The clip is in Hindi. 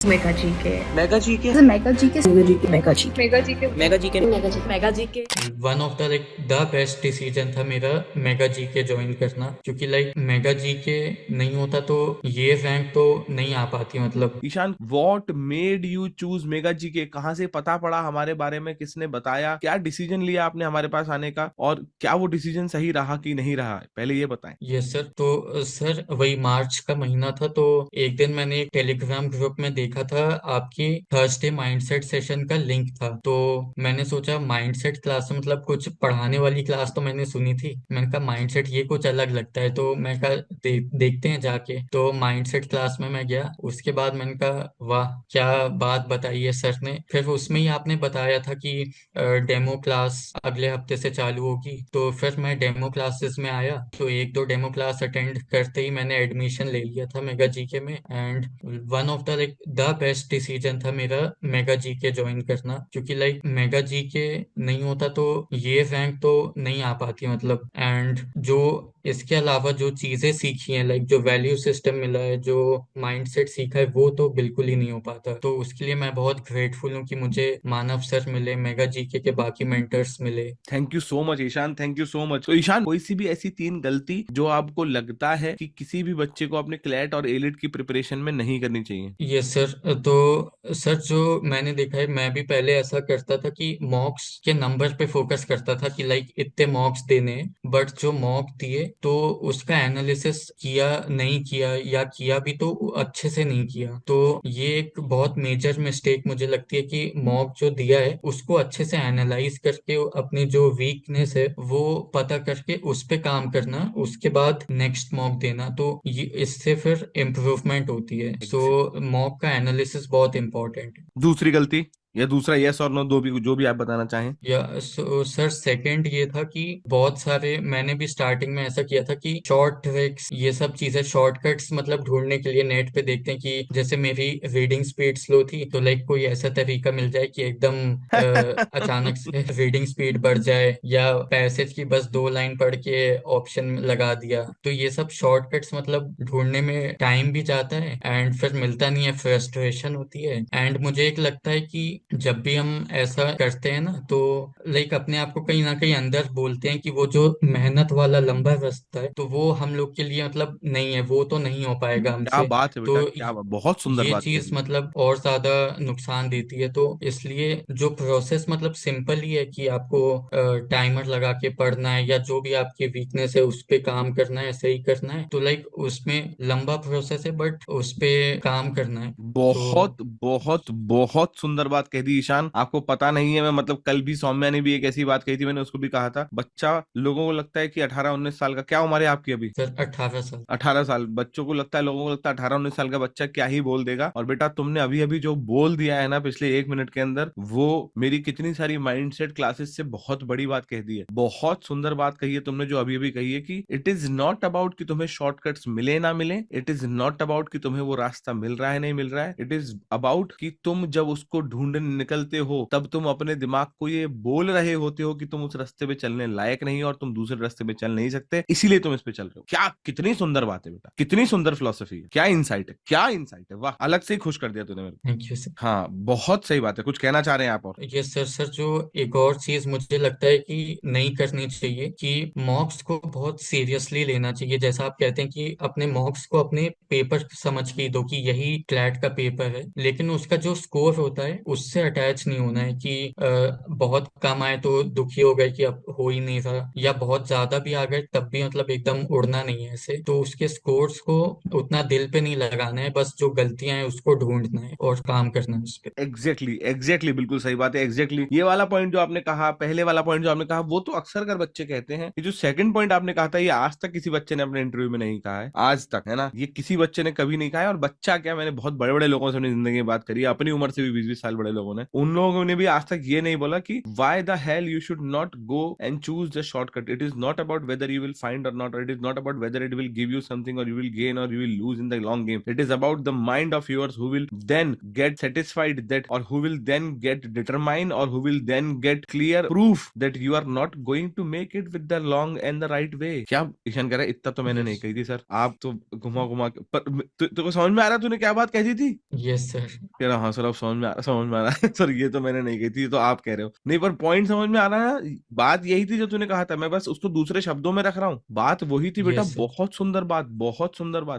Mega GK mega GK mega GK mega GK mega GK mega GK mega GK mega GK one of the the best decision था मेरा मेगा जी के ज्वाइन करना, क्योंकि मेगा जी के नहीं होता तो ये रैंक तो नहीं आ पाती। मतलब Ishan, what made you choose मेगा जी के? कहाँ से पता पड़ा हमारे बारे में? किसने बताया? क्या डिसीजन लिया आपने हमारे पास आने का? और क्या वो डिसीजन सही रहा कि नहीं रहा? पहले ये बताएं। Yes sir. तो सर वही मार्च का महीना था, तो एक दिन मैंने एक टेलीग्राम ग्रुप में देखा था आपकी थर्सडे माइंडसेट सेशन का लिंक था। तो मैंने सोचा माइंडसेट क्लास में मतलब कुछ पढ़ाने वाली क्लास तो मैंने सुनी थी, मैंने कहा माइंडसेट ये कुछ अलग लगता है, तो मैं कहा देखते हैं जाके। तो माइंडसेट क्लास में मैं गया, उसके बाद मैंने कहा वाह क्या बात बताई है सर ने। फिर उसमें ही आपने बताया था कि डेमो क्लास अगले हफ्ते से चालू होगी, तो फिर मैं डेमो क्लासेस में आया। तो एक दो डेमो क्लास अटेंड करते ही मैंने एडमिशन ले लिया था मेगा जीके में। And one of the best decision था मेरा मेगा जीके ज्वाइन करना, क्योंकि मेगा जीके नहीं होता तो ये रैंक तो नहीं आ पाती। मतलब एंड जो इसके अलावा जो चीजें सीखी हैं, जो वैल्यू सिस्टम मिला है, जो माइंडसेट सीखा है, वो तो बिल्कुल ही नहीं हो पाता। तो उसके लिए मैं बहुत ग्रेटफुल हूँ कि मुझे मानव सर मिले, मेगा जीके के बाकी मेंटर्स मिले। Thank you so much Ishaan, thank you so much. तो ईशान, कोई सी भी ऐसी 3 गलती जो आपको लगता है कि किसी भी बच्चे को अपने क्लैट और एलिट की प्रिपरेशन में नहीं करनी चाहिए? ये सर। तो सर जो मैंने देखा है, मैं भी पहले ऐसा करता था कि मॉक्स के नंबर पे फोकस करता था कि इतने मॉक्स देने हैं, बट जो मॉक दिए तो उसका एनालिसिस किया नहीं किया, या किया भी तो अच्छे से नहीं किया। तो ये एक बहुत मेजर मिस्टेक मुझे लगती है कि मॉक जो दिया है उसको अच्छे से एनालाइज करके अपनी जो वीकनेस है वो पता करके उस पे काम करना, उसके बाद नेक्स्ट मॉक देना। तो ये इससे फिर इम्प्रूवमेंट होती है। सो मॉक का एनालिसिस बहुत इंपॉर्टेंट है। दूसरी गलती या दूसरा यस और नो, दो भी, जो भी आप बताना चाहें। या सर सेकंड ये था कि बहुत सारे मैंने भी स्टार्टिंग में ऐसा किया था कि शॉर्ट ट्रिक्स ये सब चीजें शॉर्टकट्स मतलब ढूंढने के लिए नेट पे देखते हैं कि जैसे मेरी रीडिंग स्पीड स्लो थी, तो कोई ऐसा तरीका मिल जाए कि एकदम अचानक से रीडिंग स्पीड बढ़ जाए, या पैसेज की बस 2 लाइन पढ़ के ऑप्शन लगा दिया। तो ये सब शॉर्टकट्स मतलब ढूंढने में टाइम भी जाता है एंड फिर मिलता नहीं है, फ्रस्ट्रेशन होती है। एंड मुझे एक लगता है कि जब भी हम ऐसा करते हैं ना, तो अपने आप को कहीं ना कहीं अंदर बोलते हैं कि वो जो मेहनत वाला लंबा रास्ता है तो वो हम लोग के लिए मतलब नहीं है, वो तो नहीं हो पाएगा क्या हमसे। बात है बेटा, तो क्या बात, बहुत सुंदर ये बात कह चीज दी। मतलब और ज्यादा नुकसान देती है। तो इसलिए जो प्रोसेस मतलब सिंपल ही है कि आपको टाइमर लगा के पढ़ना है, या जो भी आपकी वीकनेस है उस पे काम करना है, सही करना है। तो उसमें लंबा प्रोसेस है बट उस पे काम करना है। तो बहुत बहुत बहुत सुंदर बात कह दी ईशान। आपको पता नहीं है, मैं मतलब कल भी सौम्या ने भी एक ऐसी बात कही थी, मैंने उसको भी कहा था। बच्चा, लोगों को लगता है कि 18-19 साल का, क्या उम्र है आपकी अभी? सर 18 साल। 18 साल। बच्चों को लगता है, लोगों को लगता है 18-19 साल का बच्चा क्या ही बोल देगा। और बेटा, तुमने अभी अभी जो बोल दिया है ना पिछले 1 मिनट के अंदर, वो मेरी कितनी सारी माइंडसेट क्लासेस से बहुत बड़ी बात कह दी है। बहुत सुंदर बात कही है तुमने, जो अभी अभी कही है कि इट इज नॉट अबाउट कि तुम्हें शॉर्टकट्स मिले ना मिले, इट इज नॉट अबाउट कि तुम्हें वो रास्ता मिल रहा है नहीं मिल रहा है, इट इज अबाउट कि तुम जब उसको ढूंढने निकलते हो तब तुम अपने दिमाग को ये बोल रहे होते हो कि तुम उस रास्ते पे चलने लायक नहीं हो और तुम दूसरे रास्ते पे चल नहीं सकते, इसीलिए तुम इस पे चल रहे हो। क्या, कितनी सुंदर बात है बेटा, कितनी सुंदर फिलोसफी है, क्या इंसाइट है, क्या इंसाइट है, वाह, अलग से ही खुश कर दिया तूने मेरे को। Thank you sir. हाँ, बहुत सही बात है। कुछ कहना चाह रहे हैं आप? और ये सर जो एक और चीज मुझे लगता है कि नहीं करनी चाहिए कि मॉक्स को बहुत सीरियसली लेना चाहिए। जैसा आप कहते हैं कि अपने मॉक्स को अपने पेपर समझ के ही दो कि यही क्लैट का पेपर है, लेकिन उसका जो स्कोर होता है उससे अटैच नहीं होना है कि बहुत कम आए तो दुखी हो गए कि अब हो ही नहीं रहा, या बहुत ज्यादा भी आ गए तब भी मतलब एकदम उड़ना नहीं है ऐसे। तो उसके स्कोर्स को उतना दिल पे नहीं लगाना है, बस जो गलतियां हैं उसको ढूंढना है और काम करना है उस पे। एग्जैक्टली बिल्कुल सही बात है। एग्जैक्टली ये वाला पॉइंट जो आपने कहा, पहले वाला पॉइंट जो आपने कहा, वो तो अक्सर कर बच्चे कहते हैं। ये जो सेकंड पॉइंट आपने कहा था, ये आज तक किसी बच्चे ने अपने इंटरव्यू में नहीं कहा है, आज तक, है ना? ये किसी बच्चे ने कभी नहीं कहा है। और बच्चा क्या, मैंने बहुत बड़े बड़े लोगों से अपनी जिंदगी में बात करी है, अपनी उम्र से भी 20-20 साल बड़े लोगों लोगों ने, उन लोगों ने भी आज तक ये नहीं बोला कि why the hell you should not go and choose the shortcut. It is not about whether you will find or not, or it is not about whether it will give you something or you will gain or you will lose in the long game. It is about the mind of yours who will then get satisfied that, or who will then get determined, or who will then get clear proof that you are not going to make it with the long and the right way. क्या ईशान कह रहा है, इतना तो मैंने नहीं यस कही थी सर, आप तो घुमा घुमा के, पर तुमको समझ में आ रहा है तूने क्या बात कही थी? Yes sir. कह रहा हाँ सर अब समझ में आ रहा है सर, ये तो मैंने नहीं कही थी, ये तो आप कह रहे हो। नहीं पर पॉइंट समझ में आ रहा है, बात यही थी जो तूने कहा था, मैं बस उसको दूसरे शब्दों में रख रहा हूँ, बात वही थी बेटा। Yes sir. बहुत सुंदर बात, बहुत सुंदर बात।